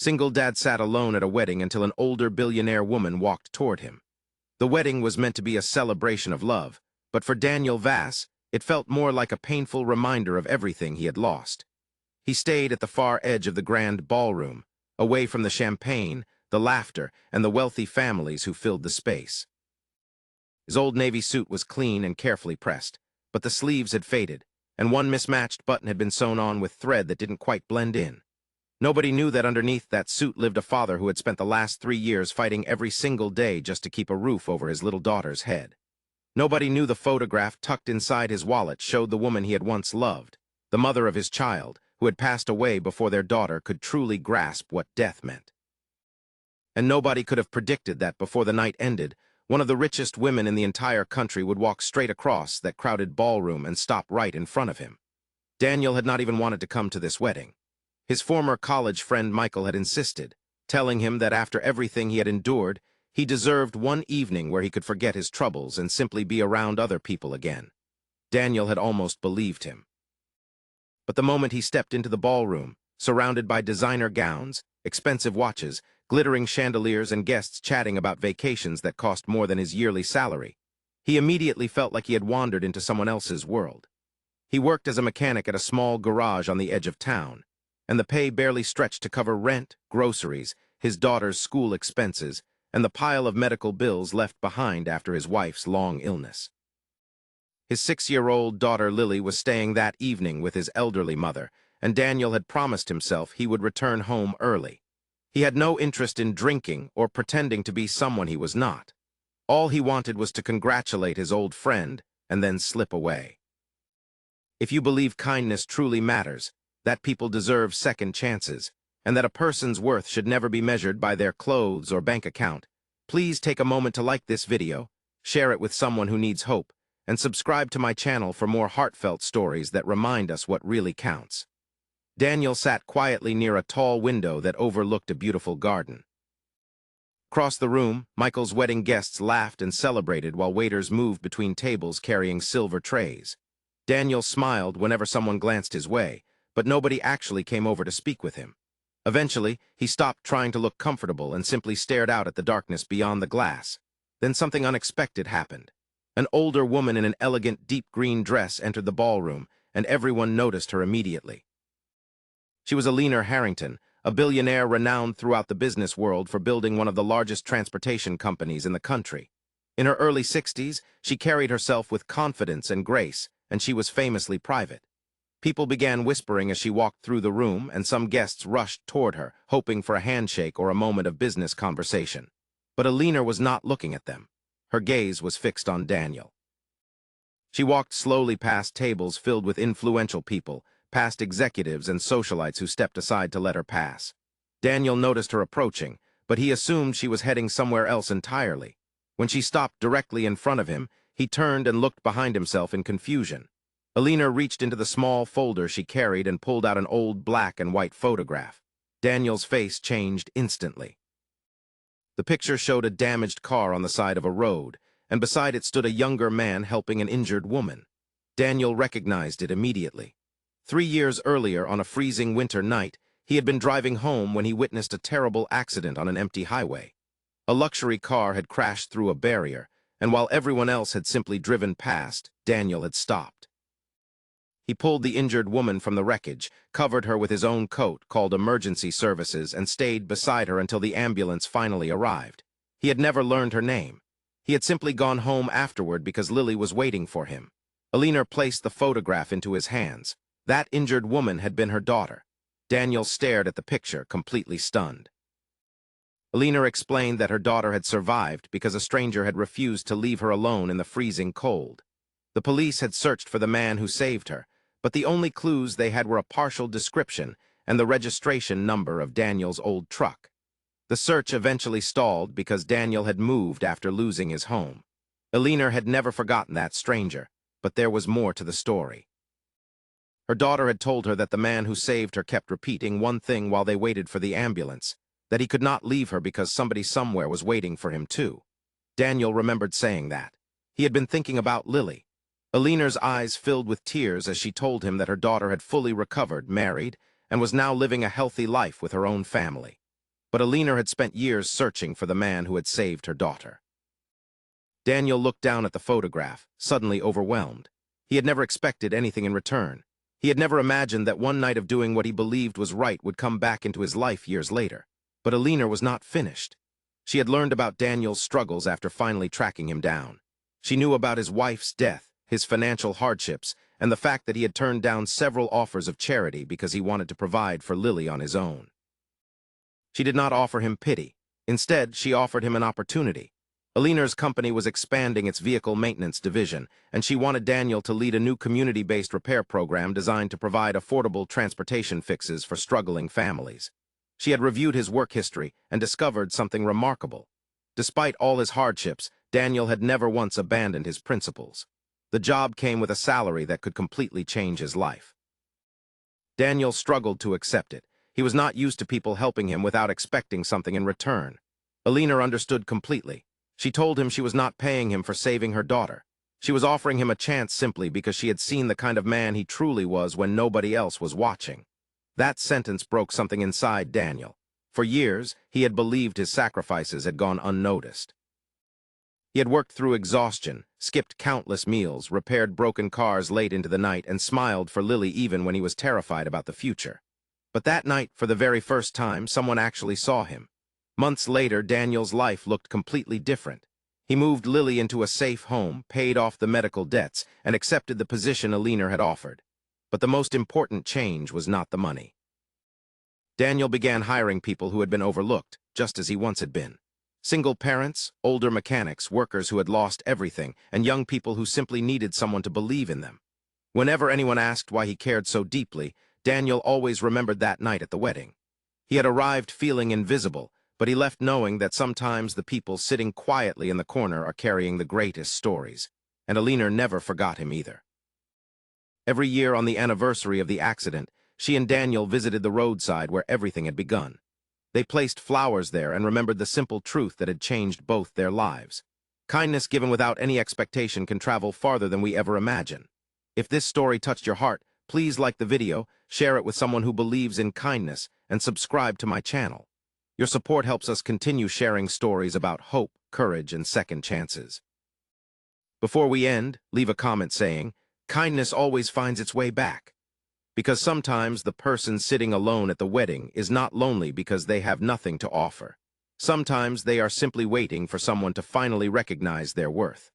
Single Dad sat alone at a wedding until an older billionaire woman walked toward him. The wedding was meant to be a celebration of love, but for Daniel Voss, it felt more like a painful reminder of everything he had lost. He stayed at the far edge of the grand ballroom, away from the champagne, the laughter, and the wealthy families who filled the space. His old navy suit was clean and carefully pressed, but the sleeves had faded, and one mismatched button had been sewn on with thread that didn't quite blend in. Nobody knew that underneath that suit lived a father who had spent the last 3 years fighting every single day just to keep a roof over his little daughter's head. Nobody knew the photograph tucked inside his wallet showed the woman he had once loved, the mother of his child, who had passed away before their daughter could truly grasp what death meant. And nobody could have predicted that before the night ended, one of the richest women in the entire country would walk straight across that crowded ballroom and stop right in front of him. Daniel had not even wanted to come to this wedding. His former college friend Michael had insisted, telling him that after everything he had endured, he deserved one evening where he could forget his troubles and simply be around other people again. Daniel had almost believed him. But the moment he stepped into the ballroom, surrounded by designer gowns, expensive watches, glittering chandeliers, and guests chatting about vacations that cost more than his yearly salary, he immediately felt like he had wandered into someone else's world. He worked as a mechanic at a small garage on the edge of town, and the pay barely stretched to cover rent, groceries, his daughter's school expenses, and the pile of medical bills left behind after his wife's long illness. His 6-year-old daughter Lily was staying that evening with his elderly mother, and Daniel had promised himself he would return home early. He had no interest in drinking or pretending to be someone he was not. All he wanted was to congratulate his old friend and then slip away. If you believe kindness truly matters, that people deserve second chances, and that a person's worth should never be measured by their clothes or bank account, please take a moment to like this video, share it with someone who needs hope, and subscribe to my channel for more heartfelt stories that remind us what really counts. Daniel sat quietly near a tall window that overlooked a beautiful garden. Across the room, Michael's wedding guests laughed and celebrated while waiters moved between tables carrying silver trays. Daniel smiled whenever someone glanced his way, but nobody actually came over to speak with him. Eventually, he stopped trying to look comfortable and simply stared out at the darkness beyond the glass. Then something unexpected happened. An older woman in an elegant deep green dress entered the ballroom, and everyone noticed her immediately. She was Eleanor Harrington, a billionaire renowned throughout the business world for building one of the largest transportation companies in the country. In her early 60s, she carried herself with confidence and grace, and she was famously private. People began whispering as she walked through the room, and some guests rushed toward her, hoping for a handshake or a moment of business conversation. But Eleanor was not looking at them. Her gaze was fixed on Daniel. She walked slowly past tables filled with influential people, past executives and socialites who stepped aside to let her pass. Daniel noticed her approaching, but he assumed she was heading somewhere else entirely. When she stopped directly in front of him, he turned and looked behind himself in confusion. Eleanor reached into the small folder she carried and pulled out an old black and white photograph. Daniel's face changed instantly. The picture showed a damaged car on the side of a road, and beside it stood a younger man helping an injured woman. Daniel recognized it immediately. 3 years earlier, on a freezing winter night, he had been driving home when he witnessed a terrible accident on an empty highway. A luxury car had crashed through a barrier, and while everyone else had simply driven past, Daniel had stopped. He pulled the injured woman from the wreckage, covered her with his own coat, called emergency services, and stayed beside her until the ambulance finally arrived. He had never learned her name. He had simply gone home afterward because Lily was waiting for him. Eleanor placed the photograph into his hands. That injured woman had been her daughter. Daniel stared at the picture, completely stunned. Eleanor explained that her daughter had survived because a stranger had refused to leave her alone in the freezing cold. The police had searched for the man who saved her, but the only clues they had were a partial description and the registration number of Daniel's old truck. The search eventually stalled because Daniel had moved after losing his home. Eleanor had never forgotten that stranger, but there was more to the story. Her daughter had told her that the man who saved her kept repeating one thing while they waited for the ambulance, that he could not leave her because somebody somewhere was waiting for him too. Daniel remembered saying that. He had been thinking about Lily. Eleanor's eyes filled with tears as she told him that her daughter had fully recovered, married, and was now living a healthy life with her own family. But Eleanor had spent years searching for the man who had saved her daughter. Daniel looked down at the photograph, suddenly overwhelmed. He had never expected anything in return. He had never imagined that one night of doing what he believed was right would come back into his life years later. But Eleanor was not finished. She had learned about Daniel's struggles after finally tracking him down. She knew about his wife's death, his financial hardships, and the fact that he had turned down several offers of charity because he wanted to provide for Lily on his own. She did not offer him pity. Instead, she offered him an opportunity. Eleanor's company was expanding its vehicle maintenance division, and she wanted Daniel to lead a new community-based repair program designed to provide affordable transportation fixes for struggling families. She had reviewed his work history and discovered something remarkable. Despite all his hardships, Daniel had never once abandoned his principles. The job came with a salary that could completely change his life. Daniel struggled to accept it. He was not used to people helping him without expecting something in return. Eleanor understood completely. She told him she was not paying him for saving her daughter. She was offering him a chance simply because she had seen the kind of man he truly was when nobody else was watching. That sentence broke something inside Daniel. For years, he had believed his sacrifices had gone unnoticed. He had worked through exhaustion, skipped countless meals, repaired broken cars late into the night, and smiled for Lily even when he was terrified about the future. But that night, for the very first time, someone actually saw him. Months later, Daniel's life looked completely different. He moved Lily into a safe home, paid off the medical debts, and accepted the position Eleanor had offered. But the most important change was not the money. Daniel began hiring people who had been overlooked, just as he once had been. Single parents, older mechanics, workers who had lost everything, and young people who simply needed someone to believe in them. Whenever anyone asked why he cared so deeply, Daniel always remembered that night at the wedding. He had arrived feeling invisible, but he left knowing that sometimes the people sitting quietly in the corner are carrying the greatest stories, and Eleanor never forgot him either. Every year on the anniversary of the accident, she and Daniel visited the roadside where everything had begun. They placed flowers there and remembered the simple truth that had changed both their lives. Kindness given without any expectation can travel farther than we ever imagine. If this story touched your heart, please like the video, share it with someone who believes in kindness, and subscribe to my channel. Your support helps us continue sharing stories about hope, courage, and second chances. Before we end, leave a comment saying, kindness always finds its way back. Because sometimes the person sitting alone at the wedding is not lonely because they have nothing to offer. Sometimes they are simply waiting for someone to finally recognize their worth.